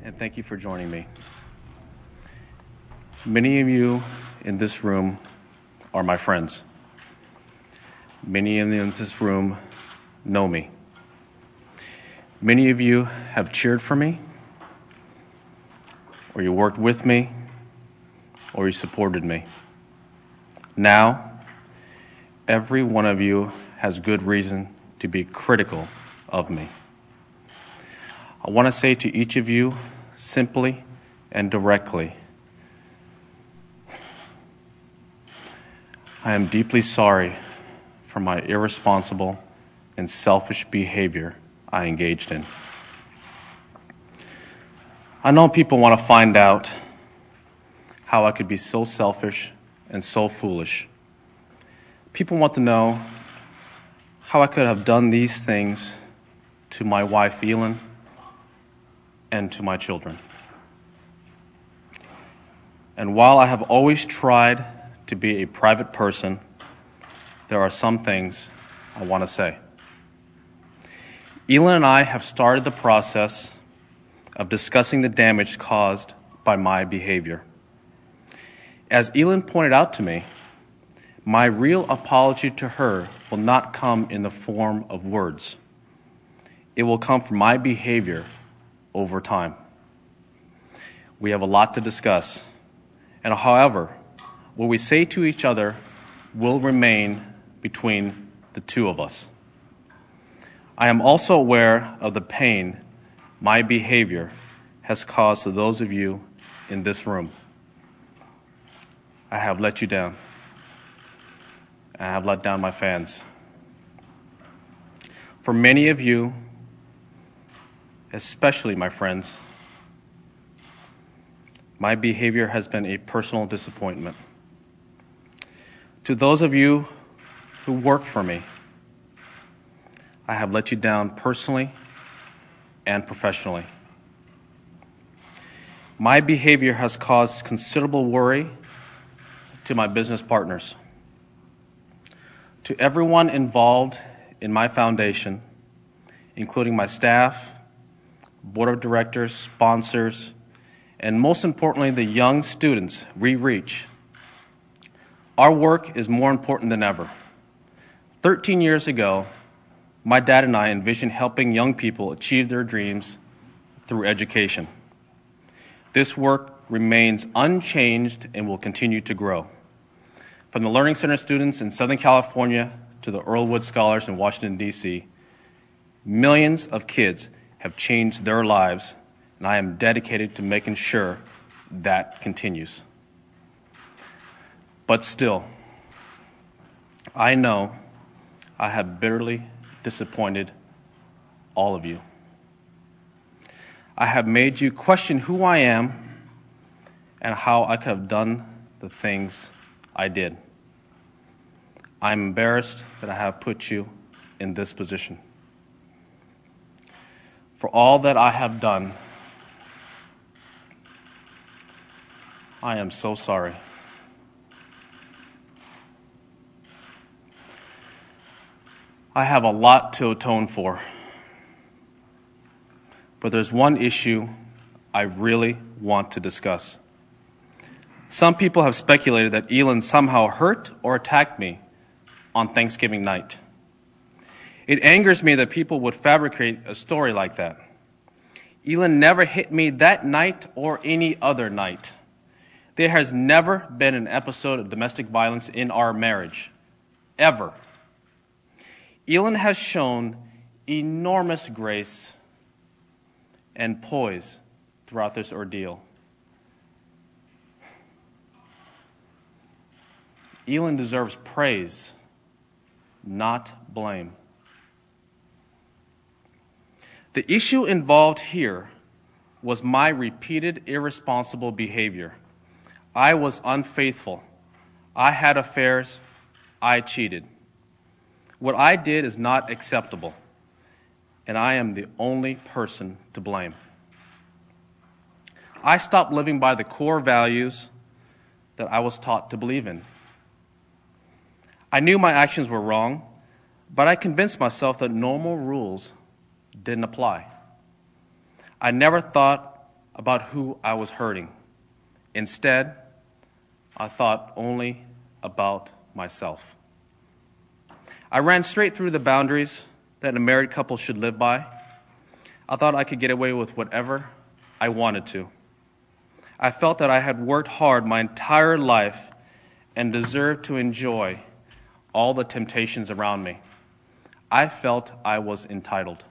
and thank you for joining me. Many of you in this room are my friends. Many of you in this room know me. Many of you have cheered for me, or you worked with me, or you supported me. Now, every one of you has good reason to be critical of me. I want to say to each of you simply and directly, I am deeply sorry for my irresponsible and selfish behavior I engaged in. I know people want to find out how I could be so selfish and so foolish. People want to know how I could have done these things to my wife, Elin, and to my children. And while I have always tried to be a private person, there are some things I want to say. Elin and I have started the process of discussing the damage caused by my behavior. As Elin pointed out to me, my real apology to her will not come in the form of words. It will come from my behavior over time. We have a lot to discuss. And however, what we say to each other will remain between the two of us. I am also aware of the pain my behavior has caused to those of you in this room. I have let you down. I have let down my fans. For many of you, especially my friends, my behavior has been a personal disappointment. To those of you who work for me, I have let you down personally and professionally. My behavior has caused considerable worry to my business partners. To everyone involved in my foundation, including my staff, board of directors, sponsors, and most importantly, the young students we reach, our work is more important than ever. 13 years ago, my dad and I envisioned helping young people achieve their dreams through education. This work remains unchanged and will continue to grow. From the Learning Center students in Southern California to the Earlwood Scholars in Washington, D.C., millions of kids have changed their lives, and I am dedicated to making sure that continues. But still, I know I have bitterly disappointed all of you. I have made you question who I am and how I could have done the things I did. I'm embarrassed that I have put you in this position. For all that I have done, I am so sorry. I have a lot to atone for, but there's one issue I really want to discuss. Some people have speculated that Elin somehow hurt or attacked me on Thanksgiving night. It angers me that people would fabricate a story like that. Elin never hit me that night or any other night. There has never been an episode of domestic violence in our marriage, ever. Elin has shown enormous grace and poise throughout this ordeal. Elin deserves praise, not blame. The issue involved here was my repeated irresponsible behavior. I was unfaithful. I had affairs. I cheated. What I did is not acceptable, and I am the only person to blame. I stopped living by the core values that I was taught to believe in. I knew my actions were wrong, but I convinced myself that normal rules didn't apply. I never thought about who I was hurting. Instead, I thought only about myself. I ran straight through the boundaries that a married couple should live by. I thought I could get away with whatever I wanted to. I felt that I had worked hard my entire life and deserved to enjoy all the temptations around me. I felt I was entitled.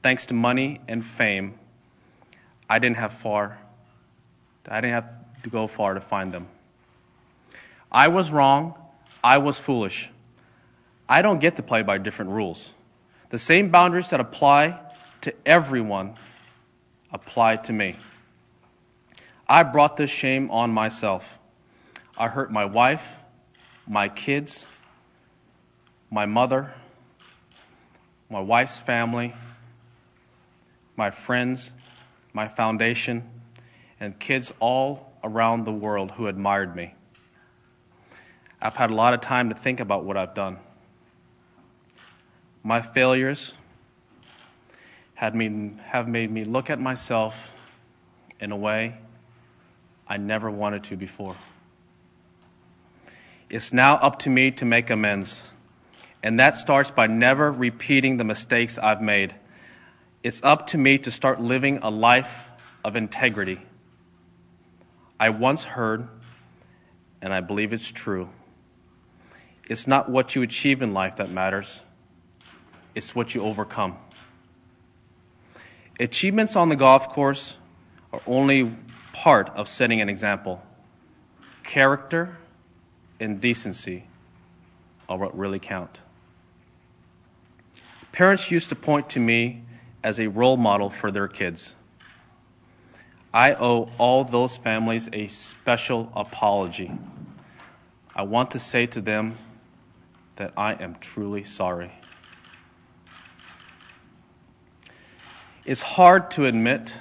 Thanks to money and fame, I didn't have to go far to find them. I was wrong. I was foolish. I don't get to play by different rules. The same boundaries that apply to everyone apply to me. I brought this shame on myself. I hurt my wife, my kids, my mother, my wife's family, my friends, my foundation, and kids all around the world who admired me. I've had a lot of time to think about what I've done. My failures have made me look at myself in a way I never wanted to before. It's now up to me to make amends, and that starts by never repeating the mistakes I've made. It's up to me to start living a life of integrity. I once heard, and I believe it's true, it's not what you achieve in life that matters. It's what you overcome. Achievements on the golf course are only part of setting an example. Character and decency are what really count. Parents used to point to me as a role model for their kids. I owe all those families a special apology. I want to say to them that I am truly sorry. It's hard to admit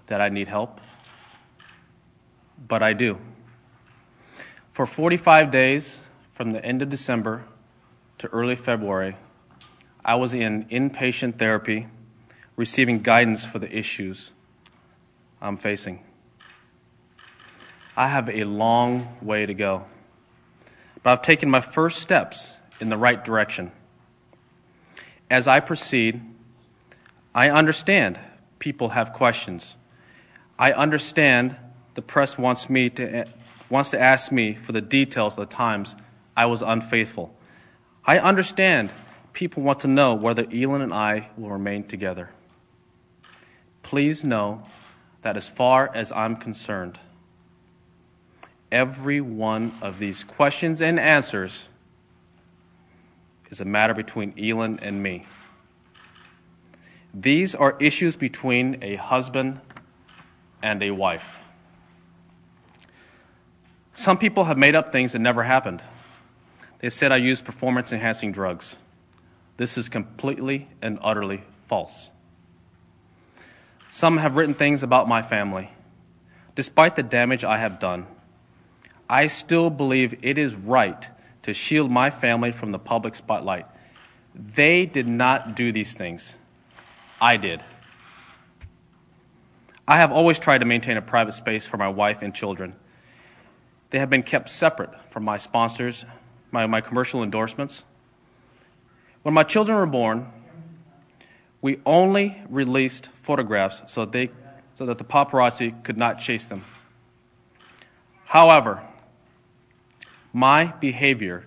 that I need help, but I do. For 45 days, from the end of December to early February, I was in inpatient therapy, receiving guidance for the issues I'm facing. I have a long way to go, but I've taken my first steps in the right direction. As I proceed, I understand people have questions. I understand the press wants to ask me for the details of the times I was unfaithful. I understand people want to know whether Elin and I will remain together. Please know that as far as I'm concerned, every one of these questions and answers is a matter between Elin and me. These are issues between a husband and a wife. Some people have made up things that never happened. They said I used performance-enhancing drugs. This is completely and utterly false. Some have written things about my family. Despite the damage I have done, I still believe it is right to shield my family from the public spotlight. They did not do these things. I did. I have always tried to maintain a private space for my wife and children. They have been kept separate from my sponsors, my commercial endorsements. When my children were born, we only released photographs so that the paparazzi could not chase them. However, my behavior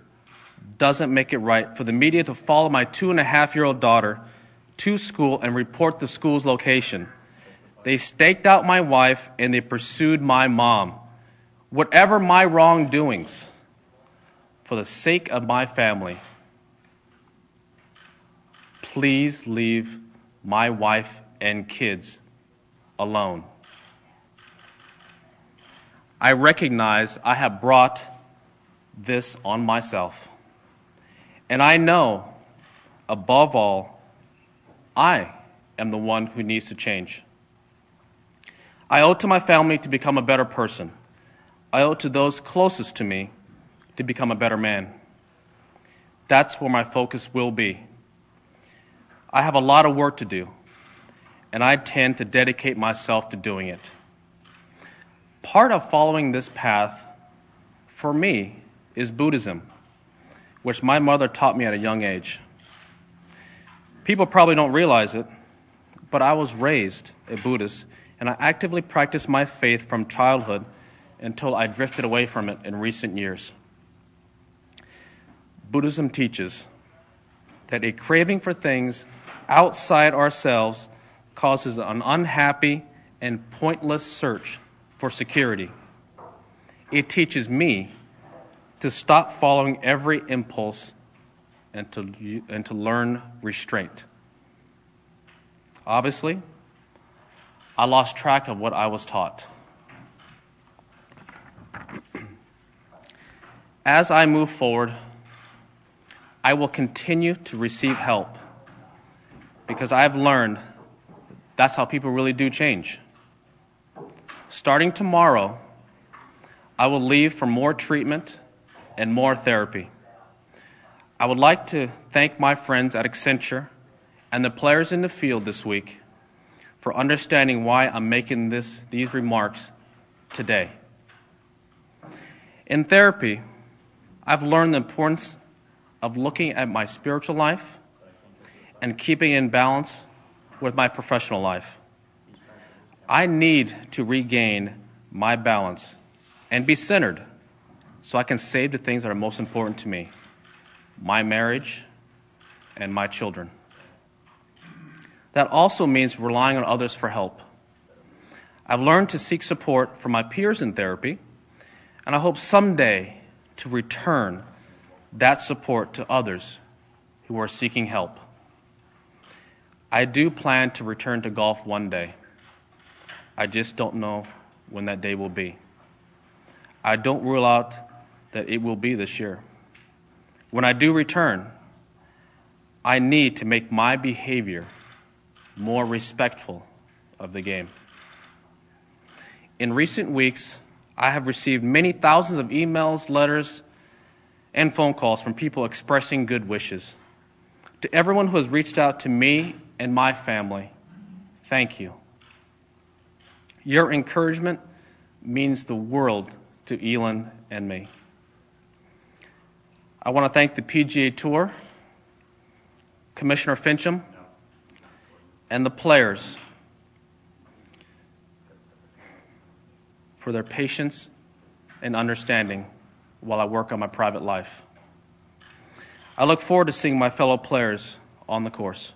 doesn't make it right for the media to follow my 2.5-year-old daughter to school and report the school's location. They staked out my wife and they pursued my mom. Whatever my wrongdoings, for the sake of my family, please leave my wife and kids alone. I recognize I have brought this on myself. And I know, above all, I am the one who needs to change. I owe it to my family to become a better person. I owe it to those closest to me to become a better man. That's where my focus will be. I have a lot of work to do, and I tend to dedicate myself to doing it. Part of following this path, for me, is Buddhism, which my mother taught me at a young age. People probably don't realize it, but I was raised a Buddhist, and I actively practiced my faith from childhood until I drifted away from it in recent years. Buddhism teaches that a craving for things outside ourselves causes an unhappy and pointless search for security. It teaches me to stop following every impulse and to learn restraint. Obviously, I lost track of what I was taught. As I move forward, I will continue to receive help because I have learned that's how people really do change. Starting tomorrow, I will leave for more treatment and more therapy. I would like to thank my friends at Accenture and the players in the field this week for understanding why I'm making these remarks today. In therapy, I've learned the importance of looking at my spiritual life and keeping in balance with my professional life. I need to regain my balance and be centered so I can save the things that are most important to me, my marriage and my children. That also means relying on others for help. I've learned to seek support from my peers in therapy, and I hope someday to return that support to others who are seeking help. I do plan to return to golf one day. I just don't know when that day will be. I don't rule out that it will be this year. When I do return, I need to make my behavior more respectful of the game. In recent weeks, I have received many thousands of emails, letters, and phone calls from people expressing good wishes. To everyone who has reached out to me and my family, thank you. Your encouragement means the world to Elon and me. I want to thank the PGA Tour, Commissioner Fincham, and the players for their patience and understanding while I work on my private life. I look forward to seeing my fellow players on the course.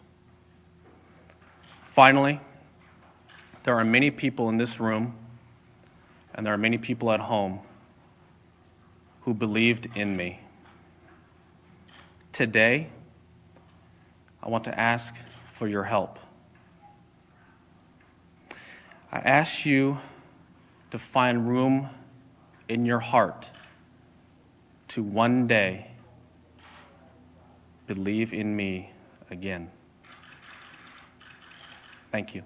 Finally, there are many people in this room and there are many people at home who believed in me. Today, I want to ask for your help. I ask you to find room in your heart to one day believe in me again. Thank you.